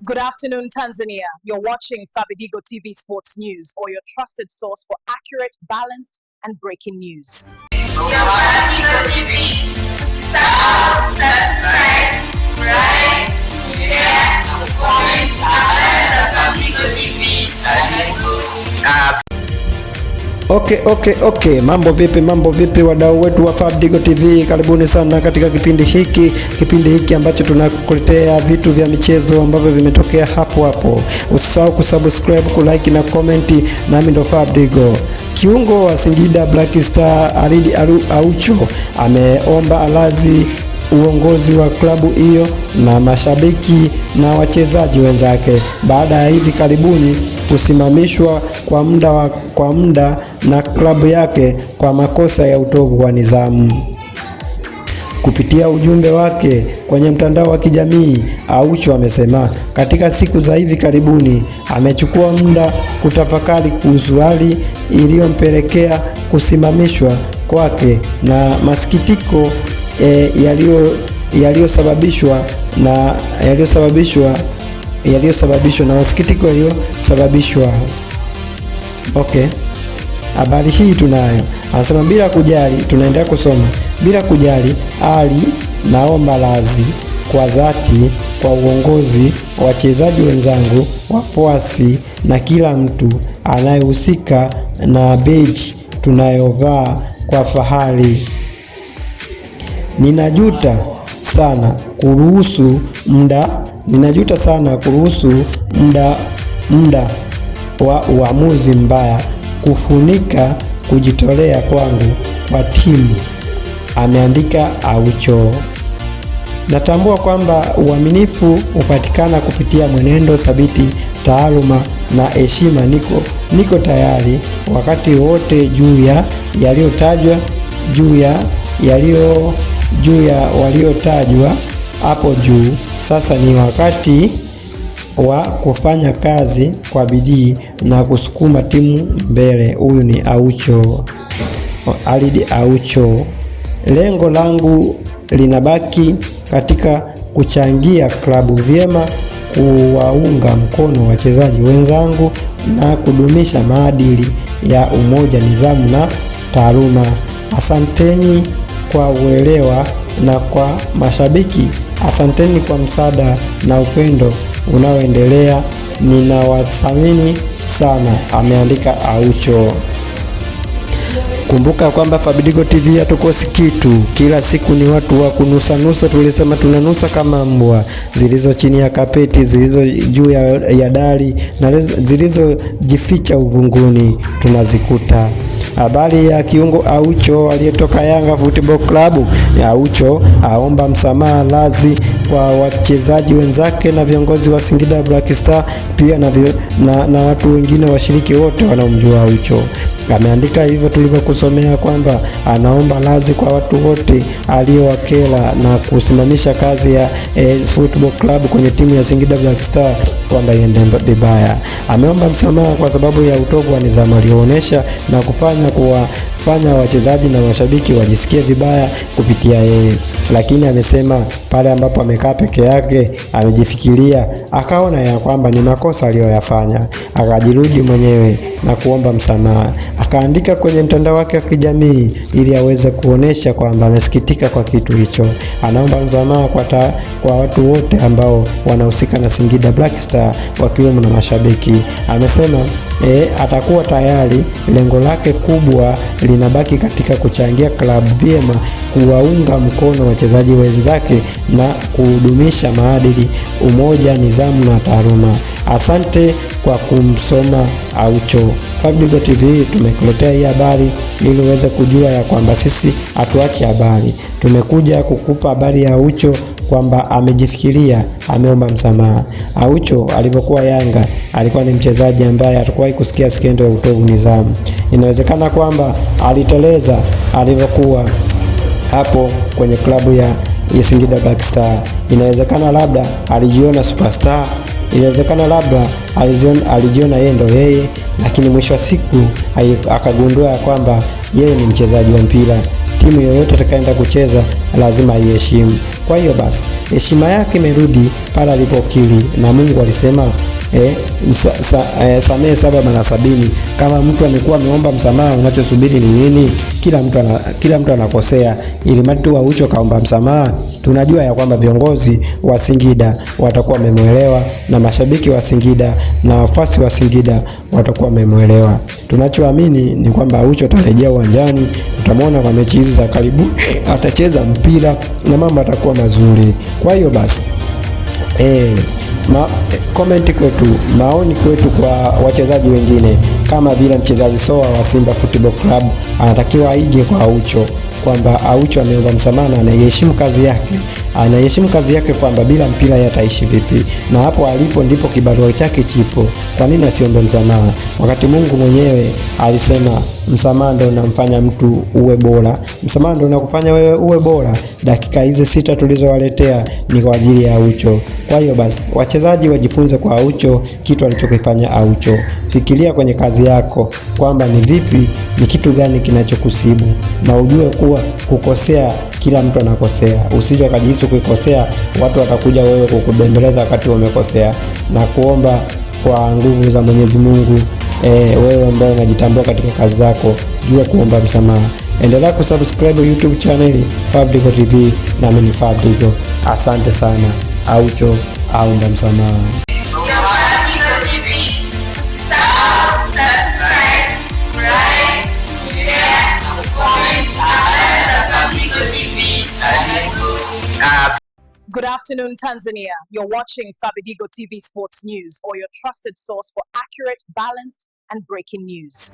Good afternoon, Tanzania. You're watching Fabidigo TV Sports News, or your trusted source for accurate, balanced, and breaking news. Fabidigo TV. Subscribe, like, share, comment, Fabidigo TV. Okay. Mambo vipi wadau wetu wa Fabidigo TV, karibuni sana katika kipindi hiki ambacho tunakuletea vitu vya michezo ambavyo vimetokea hapo. Usisahau kusubscribe, kulike na comment. Nami ndo Fabidigo. Kiungo wa Singida Black Star Alidi Aucho ameomba radhi uongozi wa klabu hiyo na mashabiki na wachezaji wenzake baada ya hivi karibuni kusimamishwa kwa muda na klabu yake kwa makosa ya utovu wa nidhamu. Kupitia ujumbe wake kwenye mtandao wa kijamii, Aucho amesema katika siku za hivi karibuni amechukua muda kutafakari kuhusu hali iliyompelekea kusimamishwa kwake na masikitiko yaliyosababishwa na masikitiko yaliyosababishwa. Habari hii tunayo. Anasema bila kujali, tunaendelea kusoma. Bila kujali hali, naomba radhi kwa dhati kwa uongozi, wachezaji wenzangu, wafuasi na kila mtu anayehusika na beji tunayovaa kwa fahari. Ninajuta sana kuruhusu muda wa uamuzi mbaya kufunika kujitolea kwangu kwa timu, ameandika Aucho. Natambua kwamba uaminifu hupatikana kupitia mwenendo thabiti, taaluma na heshima. Niko tayari wakati wote juu ya waliotajwa hapo juu. Sasa ni wakati wa kufanya kazi kwa bidii na kusukuma timu mbele. Huyu ni Aucho, Alidi Aucho. Lengo langu linabaki katika kuchangia klabu vyema, kuwaunga mkono wachezaji wenzangu na kudumisha maadili ya umoja, nidhamu na taaluma. Asanteni kwa uelewa, na kwa mashabiki, asanteni kwa msaada na upendo unaoendelea. Ninawathamini sana, ameandika Aucho. Kumbuka kwamba Fabidigo TV hatukosi kitu. Kila siku ni watu wa kunusa. Tulisema tunanusa kama mbwa, zilizo chini ya kapeti, zilizo juu ya dari na zilizojificha uvunguni tunazikuta. Habari ya kiungo Aucho aliyetoka Yanga Football Club. Aucho aomba msamaha radhi kwa wachezaji wenzake na viongozi wa Singida Black Star, pia na watu wengine, washiriki wote wanaomjua Aucho. Ameandika hivyo tulivyokusomea kwamba anaomba radhi kwa watu wote aliowakera na kusimamisha kazi ya Football Club kwenye timu ya Singida Black Star kwamba iende vibaya. Ameomba msamaha kwa sababu ya utovu wa nidhamu alioonyesha na kuwafanya wachezaji na mashabiki wajisikie vibaya kupitia yeye. Lakini amesema pale ambapo amekaa peke yake, amejifikiria, akaona ya kwamba ni makosa aliyoyafanya, akajirudi mwenyewe na kuomba msamaha. Akaandika kwenye mtandao wake wa kijamii ili aweze kuonesha kwamba amesikitika kwa kitu hicho. Anaomba msamaha kwa watu wote ambao wanahusika na Singida Black Star, wakiwemo na mashabiki. Amesema atakuwa tayari. Lengo lake kubwa linabaki katika kuchangia klabu vyema, kuwaunga mkono wachezaji wenzake na kudumisha maadili, umoja, nidhamu na taaluma. Asante kwa kumsoma Aucho. Fabidigo TV tumekuletea hii habari ili uweze kujua ya kwamba sisi hatuachi habari. Tumekuja kukupa habari ya Aucho kwamba amejifikiria, ameomba msamaha. Aucho alivyokuwa Yanga alikuwa ni mchezaji ambaye hatakuwahi kusikia skendo ya utovu nidhamu. Inawezekana kwamba aliteleza alivyokuwa hapo kwenye klabu ya Singida Black Star. Inawezekana labda alijiona superstar, inawezekana labda alijiona yeye ndo yeye, lakini mwisho wa siku akagundua kwamba yeye ni mchezaji wa mpira timu yoyote atakayoenda kucheza lazima aiheshimu. Kwa hiyo basi heshima yake imerudi pale alipokiri, na Mungu alisema samehe 7 mara 70. Kama mtu amekuwa ameomba msamaha, unachosubiri ni nini? Kila mtu anakosea, ili mtu Aucho kaomba msamaha. Tunajua ya kwamba viongozi wa Singida watakuwa wamemuelewa, na mashabiki wa Singida na wafuasi wa Singida watakuwa wamemuelewa. Tunachoamini ni kwamba Aucho atarejea uwanjani, utamwona kwa mechi hizi za karibu atacheza mpira na mambo atakuwa mazuri. Kwa hiyo basi komenti kwetu, maoni kwetu kwa wachezaji wengine, kama vile mchezaji Soa wa Simba Football Club anatakiwa aige kwa Aucho, kwamba Aucho ameomba msamaha na anaiheshimu kazi yake, kwamba bila mpira yataishi vipi, na hapo alipo ndipo kibarua chake chipo. Kwa nini asiombe msamaha wakati Mungu mwenyewe alisema msamaha ndio unamfanya mtu uwe bora, msamaha ndio unakufanya wewe uwe bora? Dakika hizi 6 tulizowaletea ni kwa ajili ya Aucho. Kwa hiyo basi wachezaji wajifunze kwa Aucho kitu alichokifanya Aucho. Fikiria kwenye kazi yako kwamba ni vipi, ni kitu gani kinachokusibu, na ujue kuwa kukosea, kila mtu anakosea. Usije ukajihisi kukosea watu watakuja wewe kukubembeleza wakati umekosea, na kuomba kwa nguvu za Mwenyezi Mungu, wewe ambaye unajitambua katika kazi zako, jua kuomba msamaha. Endelea kusubscribe YouTube channel Fabidigo TV, na mimi ni Fabidigo. Asante sana. Aucho aomba msamaha. Fabidigo TV. Usisahau subscribe, like, share na comment habari za Fabidigo TV. Good afternoon, Tanzania. You're watching Fabidigo TV Sports News, or your trusted source for accurate, balanced, and breaking news.